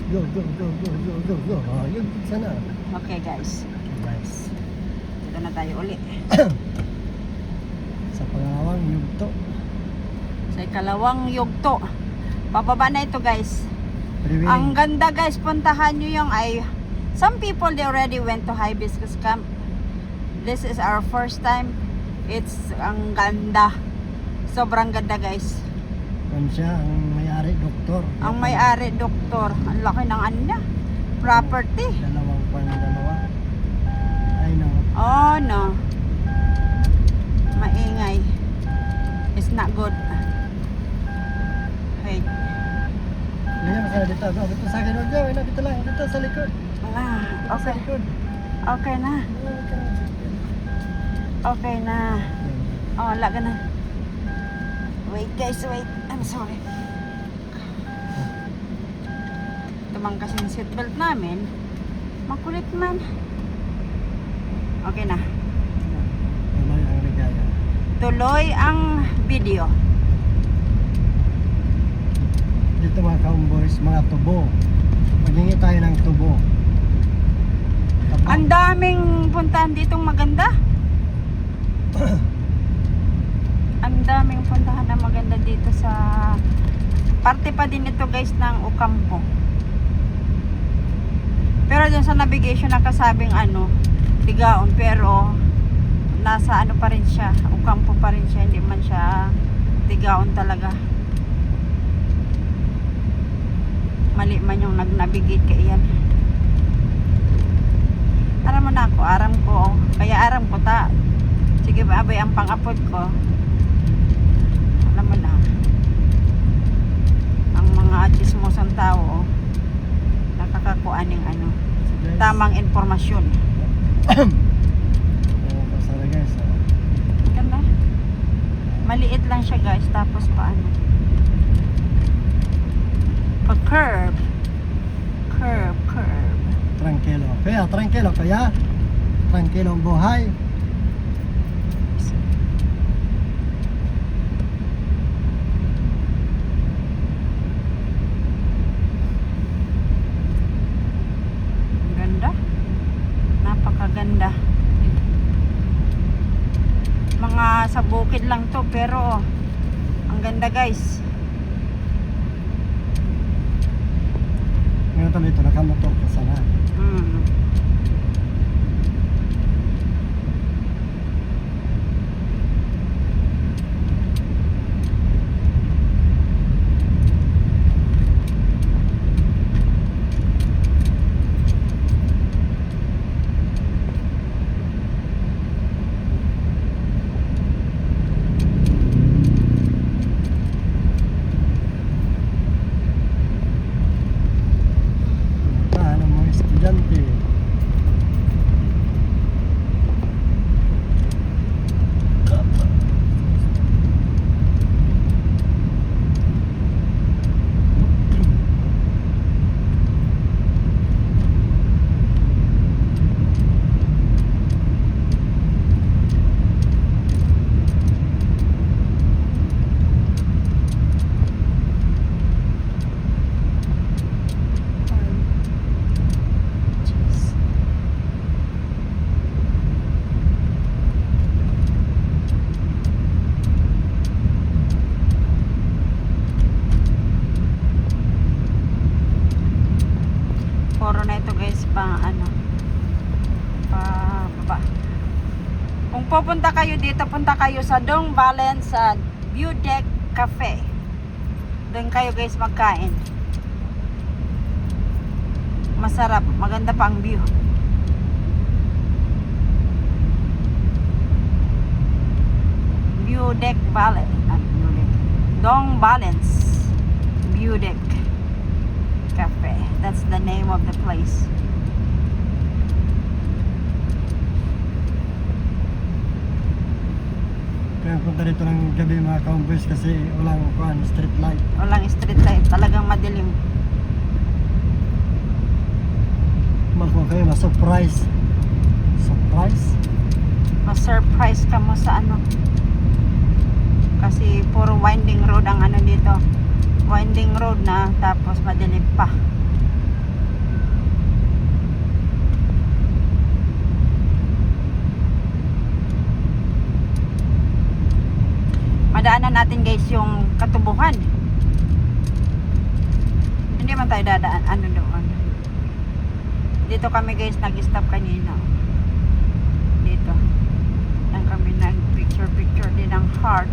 Go, go, go, go, go, go, go. Oh, yun, sana. Okay guys, Nice. dito na tayo uli. Sa pangalawang yugto. Sa ikalawang yugto. Pababa na ito guys. Pre-wedding. Ang ganda guys, puntahan nyo yung some people they already went to Hibiscus Camp. This is our first time. It's ang ganda. Sobrang ganda guys. Yan siya, ang may-ari, doktor. Ang may-ari doktor. Ang laki ng ano niya. Property. Dalawa. Ay, no. Oh no. Maingay. It's not good. Wait. Ganyan masaya dito. Go, dito sa akin. Huwag gawin na dito lang. Dito sa likod. Ah, Sa okay. likod. Okay na. Okay na. Oh, wala ka na. Wait guys, wait. I'm sorry. Tumangkas yung seatbelt namin. Makulit man. Okay na. Tuloy ang ligaya. Tuloy ang video. Dito mga cowboys, mga tubo. Maghingi tayo ng tubo. Tapos, Ang daming puntahan ditong maganda. Ang daming puntahan na maganda dito sa parte pa din ito guys ng Ocampo. Pero dun sa navigation nakasabing Ligaon, pero nasa pa rin siya, Ocampo pa rin siya, hindi man siya Ligaon talaga. Mali man yung nag-navigate ka iyan. Aram mo na ako, aram ko. Kaya aram ko ta. Sige ba, abay ang pang-upload ko. Alam mo na. Ang mga chismosang tao, nakakakuaning guys, tamang informasyon. masara guys. Ganda. Maliit lang siya guys, tapos pa-curve. Curve. Tranquilo. Tranquilo kaya. Tranquilo ang buhay. Ganda. Napakaganda. Mga sa bukid lang to, pero ang ganda guys. Ngayon tuloy ito, nakamotor ka sana. Ano mga estudyante. Puro na ito guys, pa baba. Kung pupunta kayo dito, punta kayo sa Dong Valens sa View Deck Cafe. Doon kayo guys magkain. Masarap, maganda pa ang view. View Deck Valens. Dong Valens View Deck Cafe. That's the name of the place. Kaya punta dito ng gabi mga cowboys kasi walang street light. Walang street light. Talagang madilim. Makuha kayo, ma-surprise. Surprise? Ma-surprise ka mo sa kasi puro winding road ang dito, winding road na, tapos madilim pa. man tayo dadaan, ano doon. Dito kami guys, nag-stop kanina. Dito. Nang kami nag-picture din ng heart.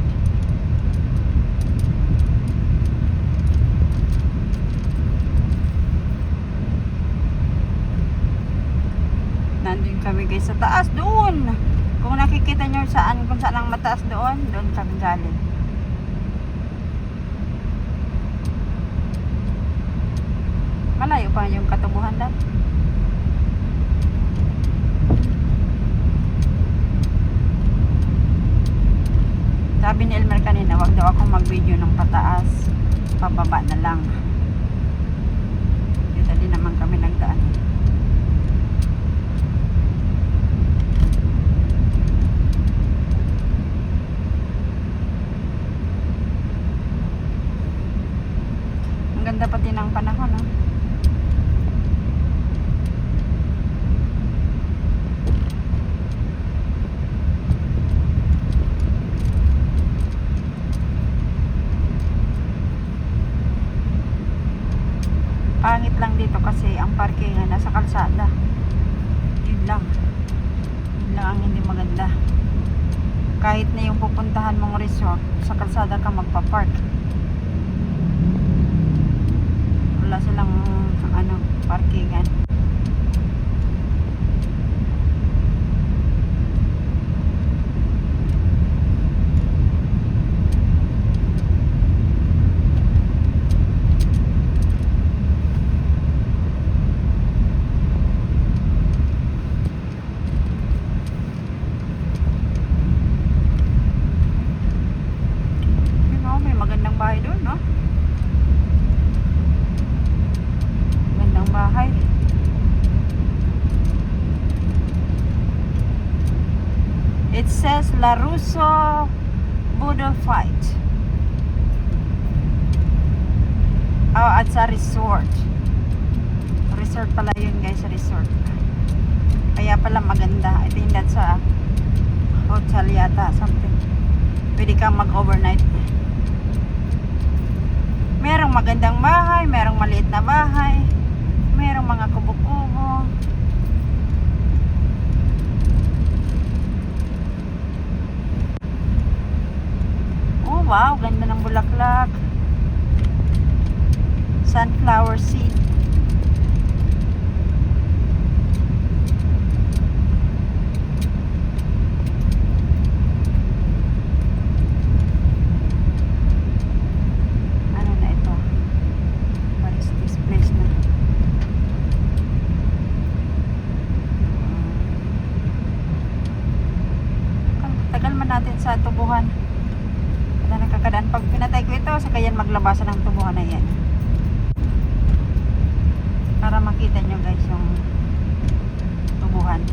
Nandun kami guys sa taas doon. Kung nakikita nyo kung saan ang mataas doon kami galing. Malayo pa yung katubuhan doon. Sabi ni Elmer kanina, wag daw akong mag-video ng pataas. Pababa na lang. Dito din naman kami nagdaan. Ang ganda pati ng panahon, no? Pangit lang dito kasi ang parkingan nasa kalsada. Yun lang ang hindi maganda. Kahit na yung pupuntahan mong resort, sa kalsada ka magpa-park. Wala silang parkingan. Magandang bahay doon, no? Magandang bahay. It says La Russo Budo Fight. Oh, at sa resort. Resort pala yun guys, resort. Kaya pala maganda. I think that's a hotel yata, something. Pwede kang mag-overnight. Merong magandang bahay, merong maliit na bahay, merong mga kubo-kubo. Oh wow, ganda ng bulaklak. Sunflower seed. Natin sa tubuhan. Kada nakakadaan. Pag pinatay ko ito, saka yan maglabasan ng tubuhan na yan. Para makita nyo guys yung tubuhan.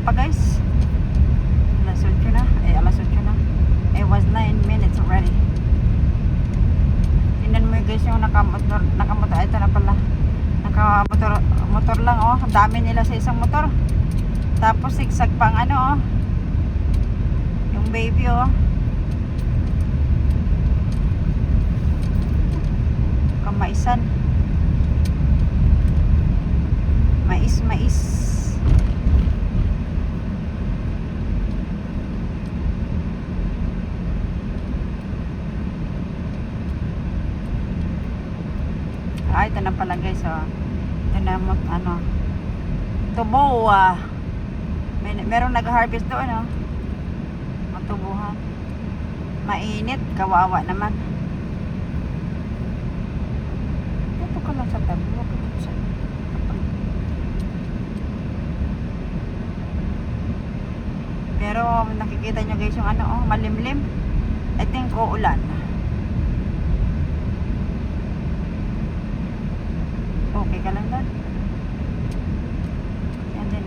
Pa guys, alas 8 na. It was 9 minutes already. Tingnan mo guys yung nakamotor. Ito na pala, nakamotor lang, oh. Ang dami nila sa isang motor. Tapos sigsag pang oh, yung baby, oh. Kamaisan. Mais. Ito na pala guys, oh. Ito na tubo, merong nag-harvest doon, oh. Matubuhan. Mainit, kawawa naman. Ito ka lang sa tabi. Pero nakikita nyo guys yung malimlim. I think uulan. Okay ka lang doon. And then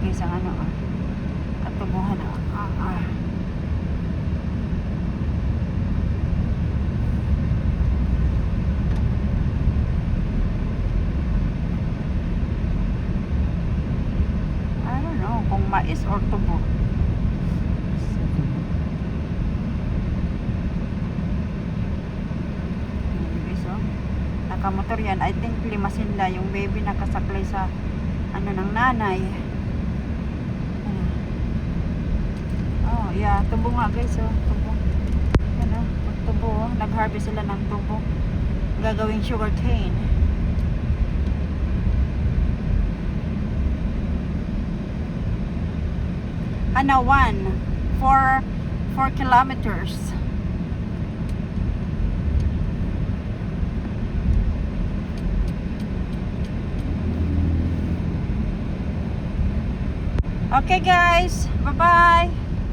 guys ang ano katubuhan I don't know kung mais or tubo. Ayan, guys, oh. Nakamotor yan. I think limasinda yung baby nakasaklay sa ano ng nanay. Ayan. Oh yeah, tubo nga guys, oh. Tubo. Yan, oh. Tubo, oh. Nag-harvest sila ng tubo gagawing sugar cane. Hanawan 4 kilometers. Okay guys, bye bye.